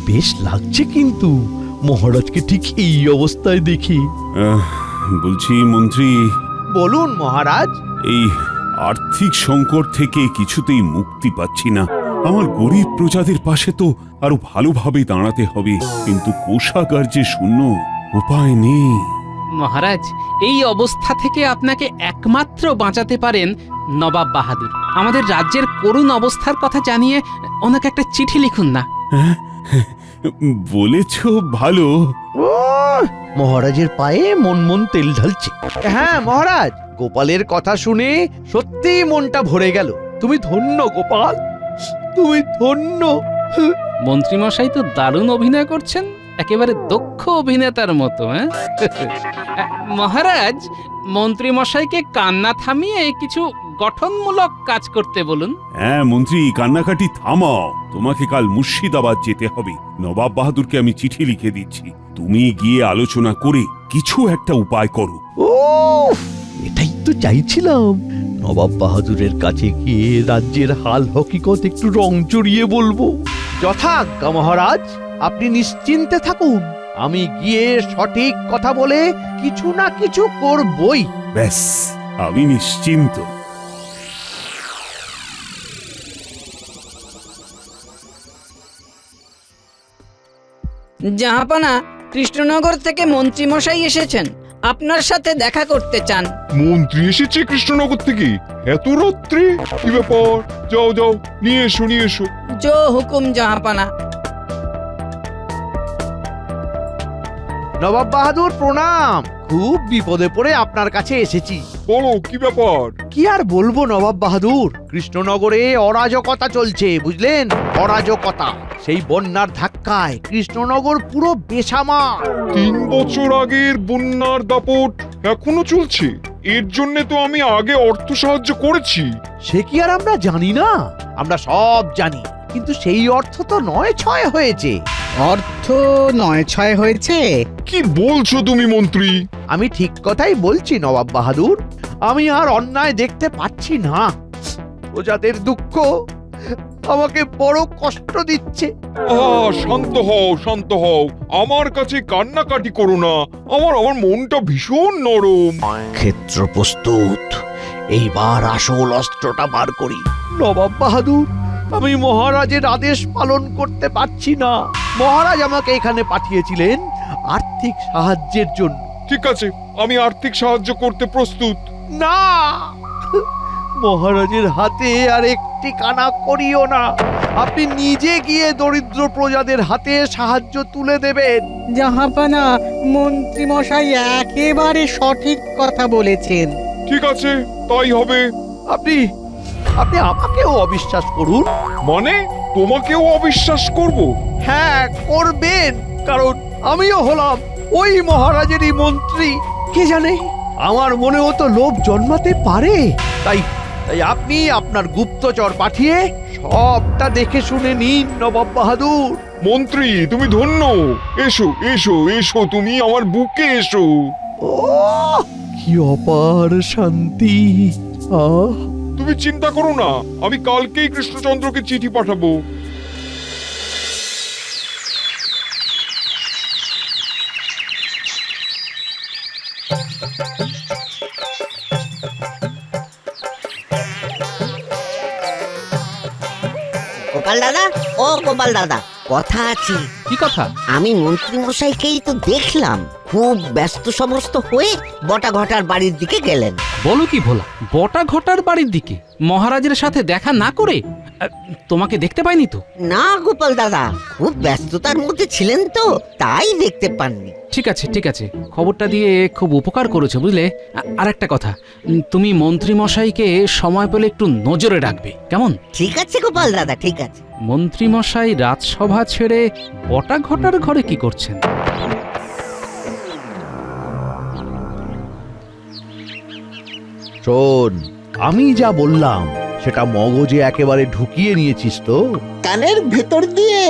বেশ লাগছে কিন্তু মহারাজকে ঠিক এই অবস্থায় দেখি। বলছি মন্ত্রী, বলুন মহারাজ। এই আর্থিক সংকট থেকে কিছুতেই মুক্তি পাচ্ছি না। আমার গরিব প্রজাদের পাশে তো আরো ভালোভাবে দাঁড়াতে হবে, কিন্তু কোষাগার যে শূন্য, উপায় নেই। মহারাজ, এই অবস্থা থেকে আপনাকে একমাত্র বাঁচাতে পারেন নবাব বাহাদুর। আমাদের রাজ্যের করুণ অবস্থার কথা জানিয়ে ওনাকে একটা চিঠি লিখুন না। বলেছ ভালো। ও মহারাজের পায়ে মন মন তেল ঢালছে। হ্যাঁ মহারাজ, গোপালের কথা শুনে সত্যি মনটা ভরে গেল। তুমি ধন্য গোপাল, তুমি ধন্য। মন্ত্রীমশাই তো দারুণ অভিনয় করছেন, একেবারে দক্ষ অভিনেতার মতো। মহারাজ, মন্ত্রীমশাইকে কান্না থামিয়ে কিছু গঠনমূলক কাজ করতে বলুন। হ্যাঁ মন্ত্রী, কান্নাকাটি থামাও। তোমাকে কাল মুর্শিদাবাদ যেতে হবে। নবাব বাহাদুরকে আমি চিঠি লিখে দিচ্ছি, তুমি গিয়ে আলোচনা করে কিছু একটা উপায় করো। ও এটাই তো চাইছিলাম, নবাব বাহাদুরের কাছে গিয়ে রাজ্যের হাল হকিকত একটু রং চড়িয়ে বলবো। যথাজ্ঞা মহারাজ, আপনি নিশ্চিন্তে থাকুন, আমি গিয়ে সঠিক কথা বলে কিছু না কিছু করবই। ব্যাস, আমি নিশ্চিন্ত। জাহাপানা, কৃষ্ণনগর থেকে মন্ত্রীমশাই এসেছেন, আপনার সাথে দেখা করতে চান। মন্ত্রী এসেছে কৃষ্ণনগর থেকে এত রাত্রে? কি ব্যাপার? যাও যাও, নিয়ে এসো নিয়ে এসো। জো হুকুম জাহাপানা। নবাব বাহাদুর প্রণাম। খুব বিপদে পড়ে আপনার কাছে এসেছি। বলো কি ব্যাপার? কি আর বলবো নবাব বাহাদুর, কৃষ্ণনগরে অরাজকতা চলছে, বুঝলেন? অরাজকতা। সেই বন্যার ধাক্কায় কৃষ্ণনগর পুরো বেসামাল। 3 বছর আগের বন্যার দাপট এখনো চলছে? এর জন্য তো আমি আগে অর্থ সাহায্য করেছি। সে কি আর আমরা জানি না? আমরা সব জানি, কিন্তু সেই অর্থ তো 9-6 হয়েছে। অর্থ 9-6 হয়েছে? কি বলছো তুমি মন্ত্রী? আমি ঠিক কথাই বলছি নবাব বাহাদুর। আমি আর অন্যায় দেখতে পাচ্ছি না। প্রজাদের দুঃখ আমাকে বড় কষ্ট দিচ্ছে। শান্ত হও শান্ত হও, আমার কাছে কান্নাকাটি করো না। আমার মনটা ভীষণ নরম। ক্ষেত্র প্রস্তুত, এইবার আসল অস্ত্রটা বার করি। নবাব বাহাদুর, আমি মহারাজের আদেশ পালন করতে পারছি না। মহারাজ আমাকে এখানে পাঠিয়েছিলেন আর্থিক সাহায্যের জন্য। ঠিক আছে, আমি আর্থিক সাহায্য করতে প্রস্তুত। না, মহারাজের হাতে আর একটি কানা করিও না। আপনি নিজে গিয়ে দরিদ্র প্রজাদের হাতে সাহায্য তুলে দেবেন। জাহাপানা, মন্ত্রীমশাই একেবারে সঠিক কথা বলেছেন। ঠিক আছে, তাই হবে। আপনি আমাকেও অবিশ্বাস করুন। মানে তোমাকেও অবিশ্বাস করব? হ্যাঁ করবেন, কারণ আমিও হলাম ওই মহারাজেরই মন্ত্রী। কে জানে, আমার মনেও তো লোভ জন্মাতে পারে। তাই আপনি আপনার গুপ্তচর পাঠিয়ে সবটা দেখে শুনে নিন নবাব বাহাদুর। মন্ত্রী তুমি ধন্য। এসো এসো এসো, তুমি আমার বুকে এসো। ও কি অপার শান্তি। আহ, তুমি চিন্তা করো না, আমি কালকেই কৃষ্ণচন্দ্রকে চিঠি পাঠাবো। গোপাল দাদা, ও গোপাল দাদা, কথা আছে। কি কথা? আমি মন্ত্রী মশাইকেই তো দেখলাম খুব ব্যস্ত সমস্ত হয়ে বটা ঘটার বাড়ির দিকে গেলেন। বলো কি ভোলা, বটা ঘটার বাড়ির দিকে মহারাজের সাথে দেখা না করে? তোমাকে দেখতে পাইনি তো। না গোপাল দাদা, খুব ব্যস্ততার মধ্যে ছিলেন তো, তাই দেখতে পাননি। ঠিক আছে ঠিক আছে, খবরটা দিয়ে খুব উপকার করেছো বুঝলে। আর একটা কথা, তুমি মন্ত্রী মশাইকে সময় পেলে একটু নজরে রাখবে, কেমন? ঠিক আছে গোপাল দাদা, ঠিক আছে। মন্ত্রী মশাই রাজসভা ছেড়ে বটা ঘটার ঘরে কি করছেন? শোন, আমি যা বললাম সেটা মগজে একেবারে ঢুকিয়ে নিয়েছিস তো? কানের ভেতর দিয়ে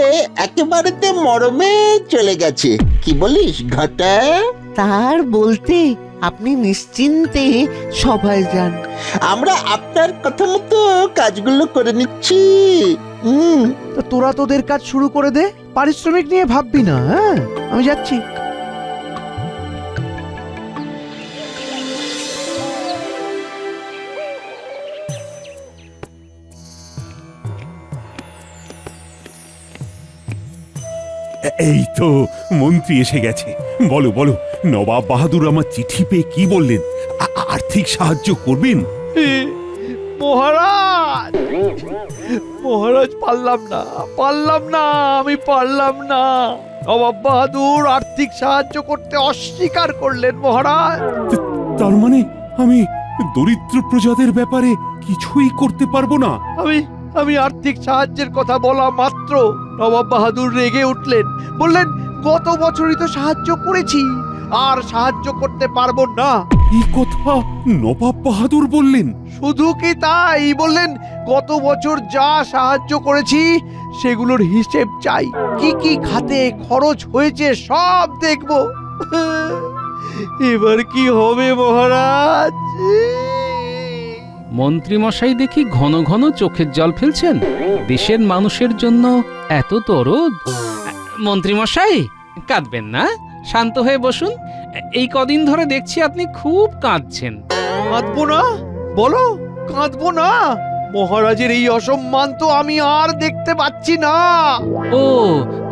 একেবারেতে মরমে চলে গেছে। কি বলিস ঘটা? তার বলতে আপনি নিশ্চিন্তে সবাই যান। আমরা আপনার কথা মতো কাজগুলো করে নিচ্ছি। তো তোরা তোদের কাজ শুরু করে দে, পারিশ্রমিক নিয়ে ভাববি না। হ্যাঁ, আমি যাচ্ছি। এই তো মন্ত্রী এসে গেছে। বলো বলো, নবাব বাহাদুর আমার চিঠি পেয়ে কি বললেন? আর্থিক সাহায্য করবেন? মহারাজ, মহারাজ, পারলাম না, আমি পারলাম না। নবাব বাহাদুর আর্থিক সাহায্য করতে অস্বীকার করলেন মহারাজ। তার মানে আমি দরিদ্র প্রজাদের ব্যাপারে কিছুই করতে পারবো না? আমি আর্থিক সাহায্যের কথা বলা মাত্র নবাব বাহাদুর রেগে উঠলেন, বললেন গত বছরই তো সাহায্য করেছি, আর সাহায্য করতে পারবো না। এই কথা নবাব বাহাদুর বললেন? শুধু কি তাই, বললেন গত বছর যা সাহায্য করেছি সেগুলোর হিসেব চাই, কি কি খাতে খরচ হয়েছে সব দেখব। এবার কি হবে মহারাজ? মন্ত্রীমশাই দেখি ঘন ঘন চোখের জল ফেলছেন। দেশের মানুষের জন্য এত দরদ। মন্ত্রীমশাই, কাঁদবেন না, শান্ত হয়ে বসুন। এই কদিন ধরে দেখছি আপনি খুব কাঁদছেন। কাঁদবো না? বলো, কাঁদবো না? মহারাজের এই অসম্মান তো আমি আর দেখতে পাচ্ছি না। ও,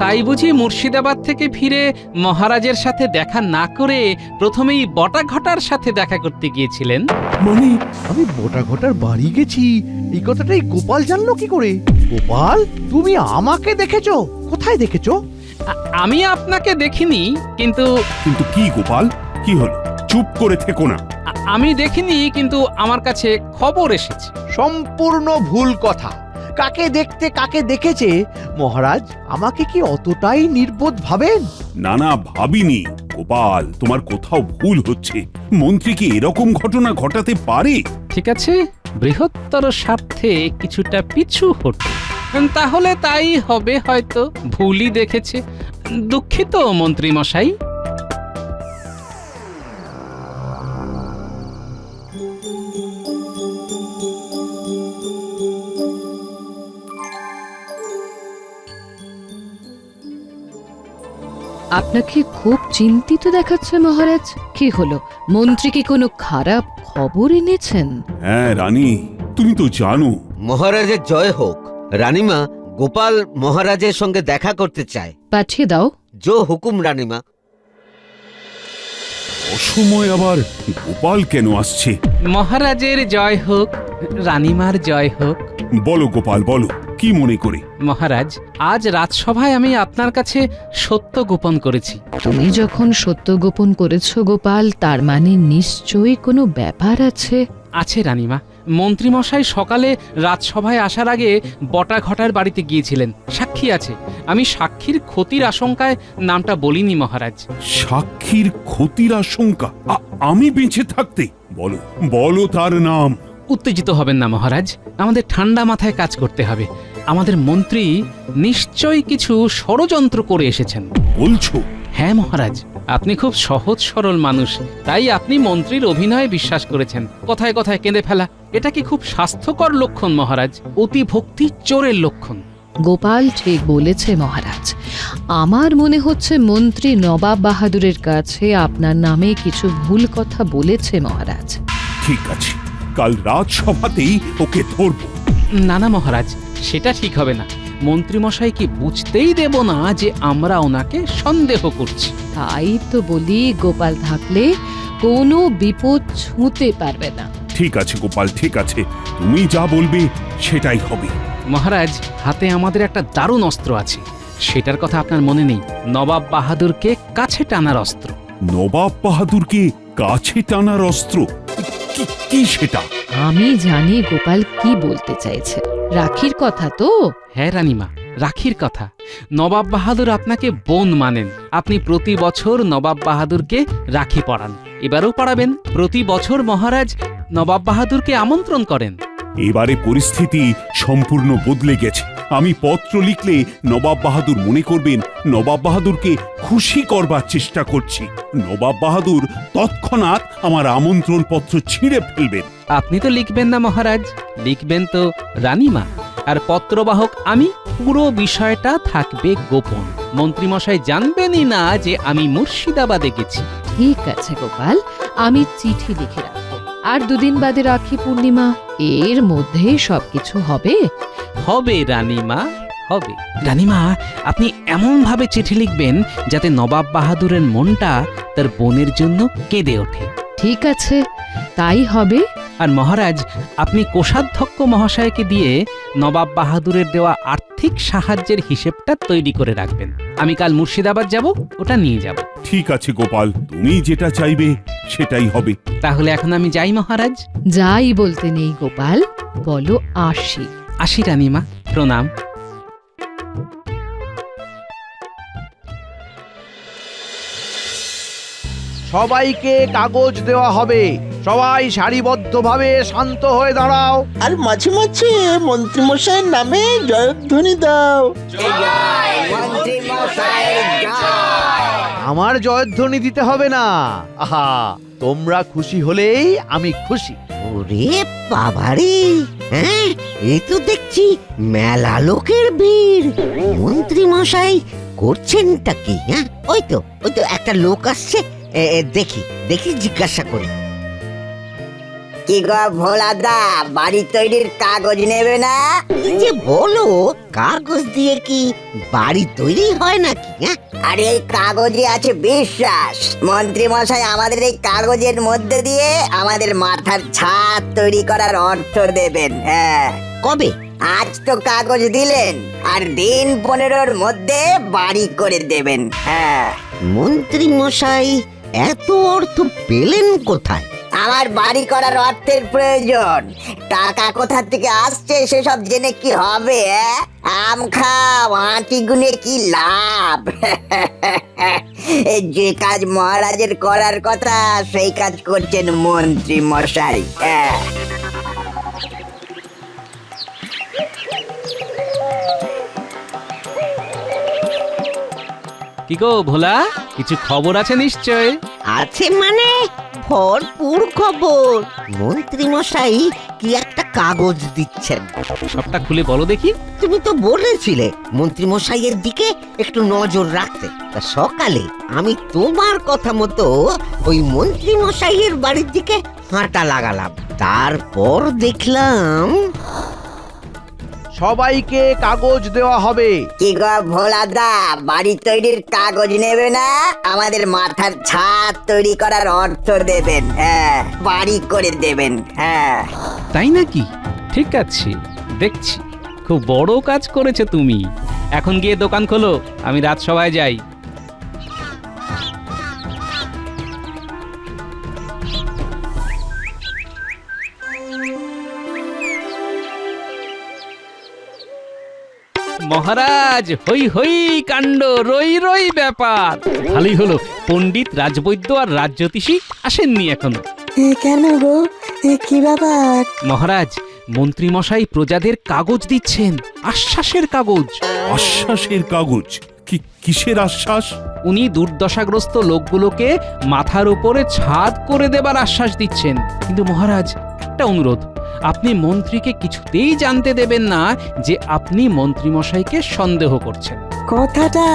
তাই বুঝি মুর্শিদাবাদ থেকে ফিরে মহারাজের সাথে দেখা না করে প্রথমেই বটাঘটার সাথে দেখা করতে গিয়েছিলেন? মানে আমি বটাঘটার বাড়ি গেছি, এই কথাটাই গোপাল জানলো কি করে? গোপাল, তুমি আমাকে দেখেছো? কোথায় দেখেছো? আমি আপনাকে দেখিনি, কিন্তু কিন্তু কি গোপাল, কি হলো? চুপ করে থেকো না। আমি দেখিনি, কিন্তু আমার কাছে খবর এসেছে। সম্পূর্ণ ভুল কথা। কাকে দেখতে কাকে দেখেছে মহারাজ? আমাকে কি অতটাই নির্বোধ ভাবেন? না না, ভাবিনি। গোপাল, তোমার কোথাও ভুল হচ্ছে। মন্ত্রী কি এরকম ঘটনা ঘটাতে পারে? ঠিক আছে, বৃহত্তর স্বার্থে কিছুটা পিছু হটে। তাহলে তাই হবে, হয়তো ভুলই দেখেছে। দুঃখিত মন্ত্রী মশাই। আপনাকে খুব চিন্তিত দেখাচ্ছে মহারাজ। কি হলো, মন্ত্রী কি কোনো খারাপ খবর এনেছেন? হ্যাঁ রানী, তুমি তো জানো। মহারাজের জয় হোক। রানীমা, গোপাল মহারাজের সঙ্গে দেখা করতে চায়। পাঠিয়ে দাও। জো হুকুম রানীমা। অসময় আবার গোপাল কেন আসছে? মহারাজের জয় হোক, রানীমার জয় হোক। বলো গোপাল, বলো, কি মনে করে? মহারাজ, আজ রাজসভায় আমি আপনার কাছে সত্য গোপন করেছি। তুমি যখন সত্য গোপন করেছো গোপাল, তার মানে নিশ্চয়ই কোনো ব্যাপার আছে। আছে রানীমা। মন্ত্রীমশাই সকালে রাজসভায় আসার আগে বটাঘটার বাড়িতে গিয়েছিলেন, সাক্ষী আছে। আমি সাক্ষীর ক্ষতির আশঙ্কায় নামটা বলিনি মহারাজ। সাক্ষীর ক্ষতির আশঙ্কা? আমি বেঁচে থাকতে? বলো বলো তার নাম। উত্তেজিত হবেন না মহারাজ, আমাদের ঠান্ডা মাথায় কাজ করতে হবে। আমাদের মন্ত্রী নিশ্চয়ই কিছু ষড়যন্ত্র করে এসেছেন। বলছো? হ্যাঁ মহারাজ, আপনি খুব সহজ সরল মানুষ, তাই আপনি মন্ত্রীর অভিনয়ে বিশ্বাস করেছেন। কথায় কথায় কেঁদে ফেলা, এটা কি খুব স্বাস্থ্যকর লক্ষণ মহারাজ? অতি ভক্তি চোরের লক্ষণ। গোপাল ঠিক বলেছে মহারাজ। আমার মনে হচ্ছে মন্ত্রী নবাব বাহাদুরের কাছে আপনার নামে কিছু ভুল কথা বলেছে মহারাজ। ঠিক আছে, কাল রাজসভাতেই ওকে ধরব। না না মহারাজ, সেটা ঠিক হবে না। মন্ত্রীমশাই কি বুঝতেই দেব না যে আমরা ওনাকে সন্দেহ করছি। তাই তো বলি, গোপাল থাকলে কোনো বিপদ ছুঁতে পারবে না। ঠিক আছে গোপাল, ঠিক আছে, তুমি যা বলবে সেটাই হবে। মহারাজ, হাতে আমাদের একটা দারুণ অস্ত্র আছে, সেটার কথা আপনার মনে নেই? নবাব বাহাদুরকে কাছে টানার অস্ত্র। নবাব বাহাদুরকে কাছে টানার অস্ত্র? কি সেটা? আমি জানি গোপাল কি বলতে চাইছে। রাখির কথা তো? হ্যাঁ রানীমা, রাখির কথা। নবাব বাহাদুর আপনাকে বোন মানেন। আপনি প্রতি বছর নবাব বাহাদুরকে রাখি পরান, এবারও পরাবেন। প্রতি বছর মহারাজ নবাব বাহাদুরকে আমন্ত্রণ করেন। এবারে পরিস্থিতি সম্পূর্ণ বদলে গেছে। আমি পত্র লিখলে নবাব বাহাদুর মনে করবেন নবাব বাহাদুরকে খুশি করবার চেষ্টা করছি। নবাব বাহাদুর তৎক্ষণাৎ আমার আমন্ত্রণ পত্র ছিঁড়ে ফেলবেন। আপনি তো লিখবেন না মহারাজ, লিখবেন তো রানীমা। আর পত্রবাহক আমি। পুরো বিষয়টা থাকবে গোপন। মন্ত্রীমশাই জানবেনই না যে আমি মুর্শিদাবাদে গেছি। ঠিক আছে গোপাল, আমি চিঠি লিখে রাখবো। আর দুদিন বাদে রাখি পূর্ণিমা, এর মধ্যেই সবকিছু হবে। হবে রানীমা, হবে। রানীমা, আপনি এমন ভাবে চিঠি লিখবেন যাতে নবাব বাহাদুরের মনটা তার বোনের জন্য কেঁদে ওঠে। ঠিক আছে, তাই হবে। আর মহারাজ, আপনি কোষাধ্যক্ষ মহাশয়কে দিয়ে নবাব বাহাদুরের দেওয়া আর্থিক সাহায্যের হিসেবটা তৈরি করে রাখবেন। আমি কাল মুর্শিদাবাদ যাব, ওটা নিয়ে যাব। ঠিক আছে গোপাল, তুমি যেটা চাইবে সেটাই হবে। তাহলে এখন আমি যাই মহারাজ। যাই বলতে নেই গোপাল, বলো আসি। আসি রানীমা, প্রণাম। সবাইকে কাগজ দেওয়া হবে। সবাই সারিবদ্ধভাবে শান্ত হয়ে দাঁড়াও। আর মাঝে মাঝে মন্ত্রীমশাইয়ের নামে জয়ধ্বনি দাও। আমার জয়ধ্বনি দিতে হবে না। আহা, তোমরা খুশি হলেই আমি খুশি। ওরে বাবারে, হ্যাঁ এ তো দেখছি মেলা লোকের ভিড়। মন্ত্রী মশাই করছেনটা কি? হ্যাঁ ওই তো একটা লোক আসছে, দেখি দেখি জিজ্ঞাসা করি। কি গো ভোলাদা, বাড়ি তৈরির কাগজ নেবে না? এই যে বলো, কাগজ দিয়ে কি বাড়ি তৈরি হয় নাকি? হ্যাঁ আর এই কাগজে আছে বিশ্বাস। মন্ত্রী মশাই আমাদের এই কাগজের মধ্যে দিয়ে আমাদের মাথার ছাদ তৈরি করার অর্থ দেবেন। হ্যাঁ, কবে? আজ তো কাগজ দিলেন, আর দিন 15-র মধ্যে বাড়ি করে দেবেন। হ্যাঁ, মন্ত্রী মশাই এত অর্থ পেলেন কোথায়? আমার বাড়ি করার অর্থের প্রয়োজন। টাকা কোথা থেকে আসছে সেসব জেনে কি হবে? আম খাও, আঁটি গুনে কি লাভ? যে কাজ মহারাজের করার কথা সেই কাজ করছেন মন্ত্রী মশাই। কি গো ভোলা, কিছু খবর আছে নিশ্চয়? আছে মানে ভরপুর খবর। মন্ত্রী মশাই কি একটা কাগজ দিচ্ছেন। সবটা খুলে বলো দেখি। তুমি তো বলেছিলে মন্ত্রী মশাইয়ের দিকে একটু নজর রাখতে। তা সকালে আমি তোমার কথা মতো ওই মন্ত্রী মশাইয়ের বাড়ির দিকে হাঁটা লাগালাম। তারপর দেখলাম সবাইকে কাগজ দেওয়া হবে। কি গো ভোলাদা, বাড়ি তৈরির কাগজ নেবে না? আমাদের মাথার ছাদ তৈরি করার অর্থ দেবেন। হ্যাঁ, বাড়ি করে দেবেন। হ্যাঁ, তাই নাকি? ঠিক আছে, দেখছি। খুব বড় কাজ করেছে তুমি। এখন গিয়ে দোকান খোলো, আমি রাজসভায় যাই। মহারাজ, হই হই কাণ্ড, রই রই ব্যাপার। ভালোই হলো পণ্ডিত, রাজবৈদ্য আর রাজজ্যোতিষী আসেননি এখনো। কেন গো, কি ব্যাপার? মহারাজ, মন্ত্রী মশাই প্রজাদের কাগজ দিচ্ছেন, আশ্বাসের কাগজ। আশ্বাসের কাগজ? কিসের আশ্বাস? উনি দুর্দশাগ্রস্ত লোকগুলোকে মাথার উপরে ছাদ করে দেবার আশ্বাস দিচ্ছেন। কিন্তু মহারাজ, একটা অনুরোধ, আপনি মন্ত্রীকে কিছুতেই জানতে দেবেন না যে আপনি মন্ত্রী মশাইকে সন্দেহ করছেন। কথাটা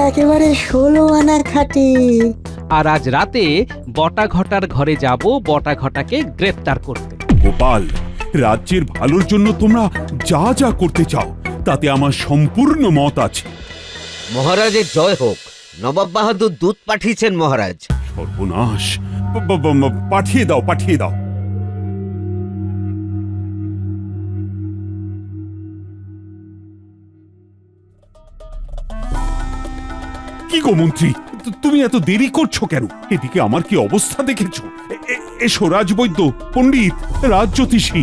একেবারে 16 আনা খাঁটি। আর আজ রাতে বটাঘটার ঘরে যাব বটাঘটাকে গ্রেফতার করতে। গোপাল, রাজ্যের ভালোর জন্য তোমরা যা যা করতে চাও তাতে আমার সম্পূর্ণ মত আছে। মহারাজের জয় হোক। নবাব বাহাদুর দূত পাঠিয়েছেন মহারাজ। সর্বনাশ! পাঠিয়ে দাও, পাঠিয়ে দাও। কি গো মন্ত্রী, তুমি এত দেরি করছো কেন? এদিকে আমার কি অবস্থা দেখেছো? এসো রাজবৈদ্য, পণ্ডিত, রাজজ্যোতিষী।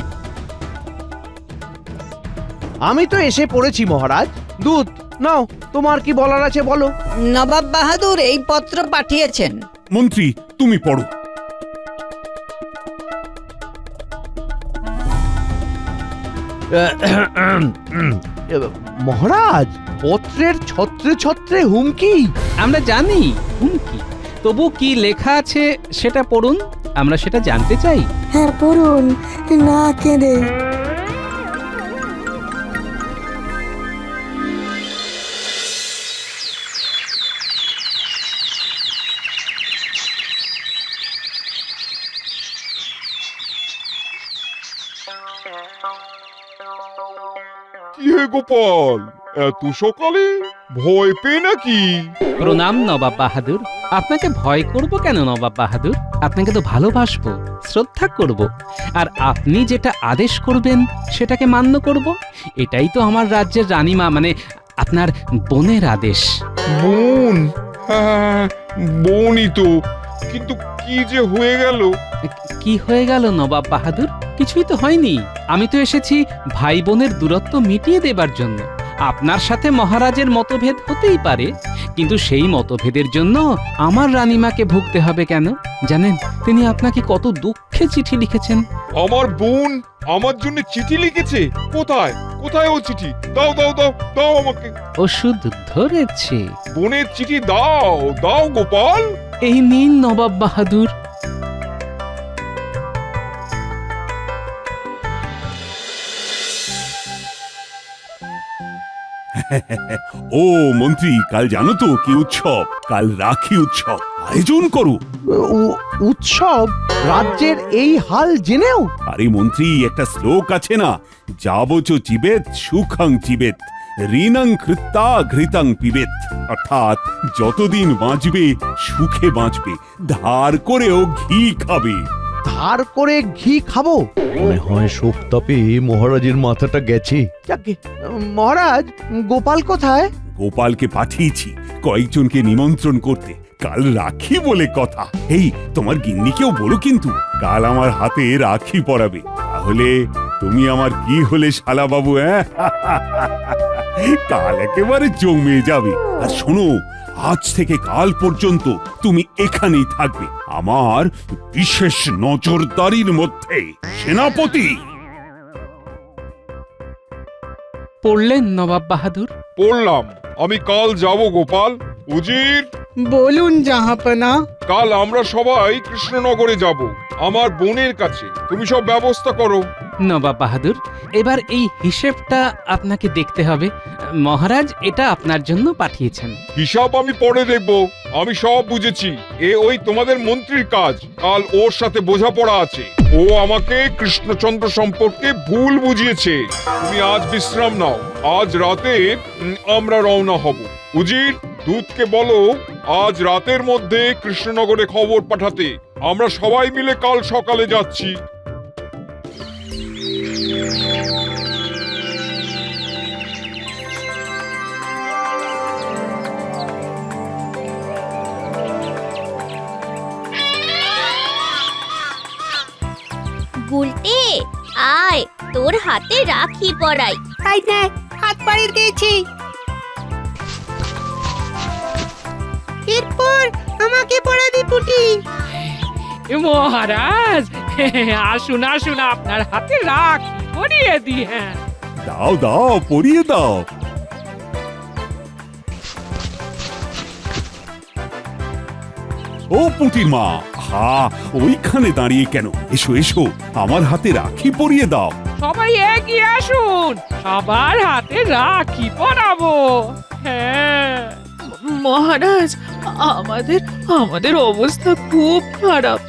আমি তো এসে পড়েছি মহারাজ। দূত নাও, তোমার কি বলার আছে বলো। নবাব বাহাদুর এই পত্র পাঠিয়েছেন। মন্ত্রী, তুমি পড়ো। মহারাজ, পত্রের ছত্রে ছত্রে হুমকি। আমরা জানি হুমকি, তবু কি লেখা আছে সেটা পড়ুন, আমরা সেটা জানতে চাই। হ্যাঁ পড়ুন, না কেঁদে। গোপাল, এত সকালে ভয় পেয়ে নাকি? প্রণাম নবাব বাহাদুর। আপনাকে ভয় করব কেন নবাব বাহাদুর? আপনাকে তো ভালোবাসবো, শ্রদ্ধা করব, আর আপনি যেটা আদেশ করবেন সেটাকে মান্য করব। এটাই তো আমার রাজ্যের রানীমা মানে আপনার বোনের আদেশ। বোন? হ্যাঁ, বোনই তো, কিন্তু কি যে হয়ে গেল? কি হয়ে গেল নবাব বাহাদুর? কিছুই তো হয়নি। আমি তো এসেছি ভাই বোনের দূরত্ব মিটিয়ে দেবার জন্য। আপনার সাথে মহারাজের মতভেদ হতেই পারে, কিন্তু সেই মতভেদের জন্য আমার রানীমাকে ভুগতে হবে কেন? জানেন তিনি আপনাকে কত দুঃখে চিঠি লিখেছেন। আমার বোন আমার জন্য চিঠি লিখেছে? কোথায় কোথায় ও চিঠি? দাও দাও দাও দাও আমাকে। ওষুধ ধরেছে। বোনের চিঠি দাও দাও গোপাল। এই নিন নবাব বাহাদুর। ও মন্ত্রী, কাল জানো তো কি উৎসব? কাল রাখি উৎসব। আয়োজন করো। উৎসব? রাজ্যের এই হাল জেনেও? আরে মন্ত্রী, একটা শ্লোক আছে না, যাবচ জীবেত সুখাং জীবেত ঋণং কৃত্তা ঘৃতাং পিবেত, অর্থাৎ যতদিন বাঁচবে সুখে বাঁচবে, ধার করেও ঘি খাবে। ধার করে ঘি খাবো? মনে হয় সোপতাপে মহারাজের মাথাটা গেছে। যাকে মহারাজ, গোপাল কোথায়? গোপালকে পাঠিয়েছি কয়েকজনকে নিমন্ত্রণ করতে, কাল রাখি বলে কথা। এই তোমার গিন্নিকেও বলো কিন্তু, কাল আমার হাতে রাখি পরাবে। তাহলে তুমি আমার কি হলে শালা বাবু? কাল একেবারে জমে যাবে। আর শোনো, আজ থেকে কাল পর্যন্ত তুমি এখানেই থাকবে, আমার বিশেষ নজরদারির মধ্যে। সেনাপতি। পড়লেন নবাব বাহাদুর? পড়লাম। আমি কাল যাব গোপাল। উজির, বলুন জাহাপনা। কাল আমরা সবাই কৃষ্ণনগরে যাব, আমার বোনের কাছে। তুমি সব ব্যবস্থা করো। নবাব বাহাদুর, এবার এই হিসেবটা আপনাকে দেখতে হবে। মহারাজ এটা আপনার জন্য পাঠিয়েছেন। হিসাব আমি পরে দেখব, আমি সব বুঝেছি। ওই তোমাদের মন্ত্রীর কাজ। কাল ওর সাথে বোঝাপড়া আছে। ও আমাকে কৃষ্ণচন্দ্র সম্পর্কে ভুল বুঝিয়েছে। তুমি আজ বিশ্রাম নাও, আজ রাতে আমরা রওনা হব। উজির, দূতকে বলো আজ রাতের মধ্যে কৃষ্ণনগরে খবর পাঠাতে। আমরা সবাই মিলে কাল সকালে যাচ্ছি। গুলটে, আয় তোর হাতে রাখি পরাই। তাই না, হাত পাড়িয়ে দিয়েছি। এরপর আমাকে পড়াবি পুটি। মহারাজ আসুন আসুন, আপনার হাতে রাখি পরিয়ে দিই। হ্যাঁ, দাও দাও, পরিয়ে দাও। ও পুঁটির মা, হা ওইখানে দাঁড়িয়ে কেন? এসো এসো, আমার হাতে রাখি পরিয়ে দাও। সবাই এগিয়ে আসুন, সবার হাতে রাখি পরাবো। হ্যাঁ মহারাজ, আমাদের আমাদের অবস্থা খুব খারাপ।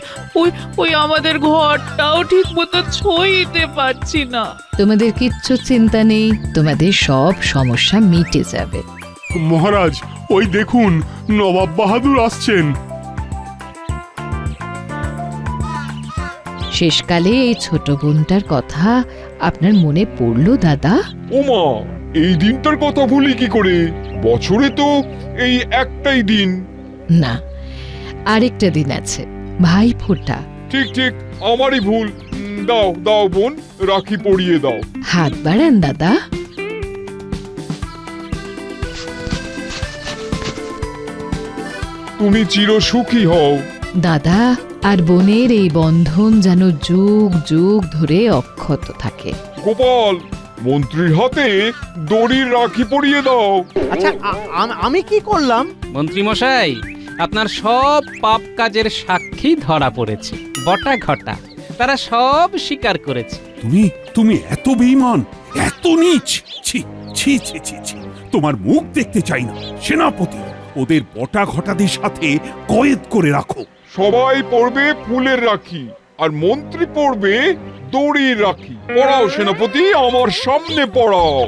ওই আমাদের ঘরটাও ঠিক মতো ছইতে পারছি না। তোমাদের কিচ্ছু চিন্তা নেই, তোমাদের সব সমস্যা মিটে যাবে। মহারাজ, ওই দেখুন নবাব বাহাদুর আসছেন। শেষকালে এই ছোট বোনটার কথা আপনার মনে পড়লো দাদা? ওমা, এই দিনটার কথা ভুলি কি করে? বছরে তো এই একটাই দিন। না, আরেকটা দিন আছে, ভাই ফোঁটা। ঠিক ঠিক, আমারই ভুল। দাও দাও বোন, রাখি পরিয়ে দাও। হাত বাড়ান দাদা। তুমি চির সুখী হও। দাদা আর বোনের এই বন্ধন যেন যুগ যুগ ধরে অক্ষত থাকে। গোপাল, মন্ত্রীর হাতে দড়ির রাখি পরিয়ে দাও। আচ্ছা, আমি কি করলাম? মন্ত্রী মশাই, আপনার সব পাপ কাজের সাক্ষী ধরা পড়েছে, বটা ঘটা তারা সব স্বীকার করেছে। তুমি তুমি এত বেঈমান, এত নীচ! ছি ছি ছি ছি ছি, তোমার মুখ দেখতে চাই না। সেনাপতি, ওদের বটা ঘটাদের সাথে কয়েদ করে রাখো। সবাই পড়বে ফুলের রাখি, আর মন্ত্রী পড়বে দড়ির রাখি। পড়াও সেনাপতি, আমার সামনে পড়াও।